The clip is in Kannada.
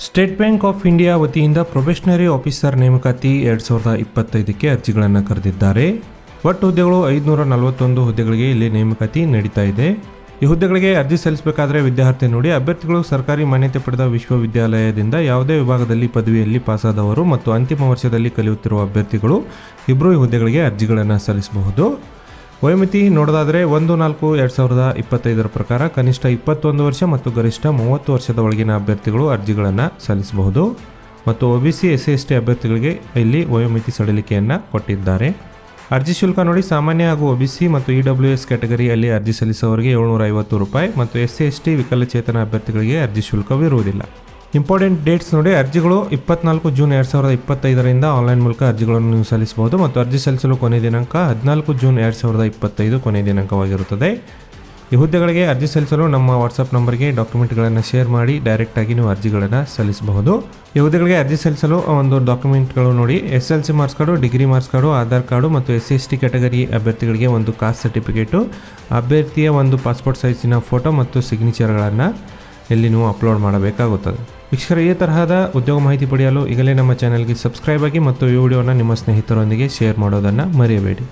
ಸ್ಟೇಟ್ ಬ್ಯಾಂಕ್ ಆಫ್ ಇಂಡಿಯಾ ವತಿಯಿಂದ ಪ್ರೊಬೇಷನರಿ ಆಫೀಸರ್ ನೇಮಕಾತಿ 2025ಕ್ಕೆ ಅರ್ಜಿಗಳನ್ನು ಕರೆದಿದ್ದಾರೆ. ಒಟ್ಟು ಹುದ್ದೆಗಳು 541 ಹುದ್ದೆಗಳಿಗೆ ಇಲ್ಲಿ ನೇಮಕಾತಿ ನಡೀತಾ ಇದೆ. ಈ ಹುದ್ದೆಗಳಿಗೆ ಅರ್ಜಿ ಸಲ್ಲಿಸಬೇಕಾದ್ರೆ ವಿದ್ಯಾರ್ಥಿ ನೋಡಿ ಅಭ್ಯರ್ಥಿಗಳು ಸರ್ಕಾರಿ ಮಾನ್ಯತೆ ಪಡೆದ ವಿಶ್ವವಿದ್ಯಾಲಯದಿಂದ ಯಾವುದೇ ವಿಭಾಗದಲ್ಲಿ ಪದವಿಯಲ್ಲಿ ಪಾಸಾದವರು ಮತ್ತು ಅಂತಿಮ ವರ್ಷದಲ್ಲಿ ಕಲಿಯುತ್ತಿರುವ ಅಭ್ಯರ್ಥಿಗಳು ಇಬ್ಬರು ಈ ಹುದ್ದೆಗಳಿಗೆ ಅರ್ಜಿಗಳನ್ನು ಸಲ್ಲಿಸಬಹುದು. ವಯೋಮಿತಿ ನೋಡೋದಾದರೆ 1/4/2025 ಪ್ರಕಾರ ಕನಿಷ್ಠ 21 ವರ್ಷ ಮತ್ತು ಗರಿಷ್ಠ 30 ವರ್ಷದ ಒಳಗಿನ ಅಭ್ಯರ್ಥಿಗಳು ಅರ್ಜಿಗಳನ್ನು ಸಲ್ಲಿಸಬಹುದು. ಮತ್ತು OBC SC/ST ಅಭ್ಯರ್ಥಿಗಳಿಗೆ ಇಲ್ಲಿ ವಯೋಮಿತಿ ಸಡಿಲಿಕೆಯನ್ನು ಕೊಟ್ಟಿದ್ದಾರೆ. ಅರ್ಜಿ ಶುಲ್ಕ ನೋಡಿ, ಸಾಮಾನ್ಯ ಹಾಗೂ OBC ಮತ್ತು EWS ಕ್ಯಾಟಗರಿಯಲ್ಲಿ ಅರ್ಜಿ ಸಲ್ಲಿಸುವವರಿಗೆ ₹750 ಮತ್ತು SC/ST ವಿಕಲಚೇತನ ಅಭ್ಯರ್ಥಿಗಳಿಗೆ ಅರ್ಜಿ ಶುಲ್ಕವಿರುವುದಿಲ್ಲ. ಇಂಪಾರ್ಟೆಂಟ್ ಡೇಟ್ಸ್ ನೋಡಿ, ಅರ್ಜಿಗಳು 24 ಜೂನ್ 2025ರಿಂದ ಆನ್ಲೈನ್ ಮೂಲಕ ಅರ್ಜಿಗಳನ್ನು ನೀವು ಸಲ್ಲಿಸಬಹುದು ಮತ್ತು ಅರ್ಜಿ ಸಲ್ಲಿಸಲು ಕೊನೆಯ ದಿನಾಂಕ 14 ಜೂನ್ 2025 ಕೊನೆಯ ದಿನಾಂಕವಾಗಿರುತ್ತದೆ. ಈ ಹುದ್ದೆಗಳಿಗೆ ಅರ್ಜಿ ಸಲ್ಲಿಸಲು ನಮ್ಮ ವಾಟ್ಸಪ್ ನಂಬರ್ಗೆ ಡಾಕ್ಯುಮೆಂಟ್ಗಳನ್ನು ಶೇರ್ ಮಾಡಿ ಡೈರೆಕ್ಟಾಗಿ ನೀವು ಅರ್ಜಿಗಳನ್ನು ಸಲ್ಲಿಸಬಹುದು. ಈ ಹುದ್ದೆಗಳಿಗೆ ಅರ್ಜಿ ಸಲ್ಲಿಸಲು ಒಂದು ಡಾಕ್ಯುಮೆಂಟ್ಗಳು ನೋಡಿ, SLC marks card, degree marks card, Aadhaar card ಮತ್ತು SC/ST ಕ್ಯಾಟಗರಿ ಅಭ್ಯರ್ಥಿಗಳಿಗೆ ಒಂದು ಕಾಸ್ಟ್ ಸರ್ಟಿಫಿಕೇಟು, ಅಭ್ಯರ್ಥಿಯ ಒಂದು ಪಾಸ್ಪೋರ್ಟ್ ಸೈಜಿನ ಫೋಟೋ ಮತ್ತು ಸಿಗ್ನೇಚರ್ಗಳನ್ನು ಇಲ್ಲಿ ನೀವು ಅಪ್ಲೋಡ್ ಮಾಡಬೇಕಾಗುತ್ತದೆ. ವೀಕ್ಷಕರೇ, ಈ ತರಹದ ಉದ್ಯೋಗ ಮಾಹಿತಿ ಪಡೆಯಲು ಈಗಲೇ ನಮ್ಮ ಚಾನೆಲ್ಗೆ ಸಬ್ಸ್ಕ್ರೈಬ್ ಆಗಿ ಮತ್ತು ಈ ವಿಡಿಯೋನ ನಿಮ್ಮ ಸ್ನೇಹಿತರೊಂದಿಗೆ ಶೇರ್ ಮಾಡೋದನ್ನು ಮರೆಯಬೇಡಿ.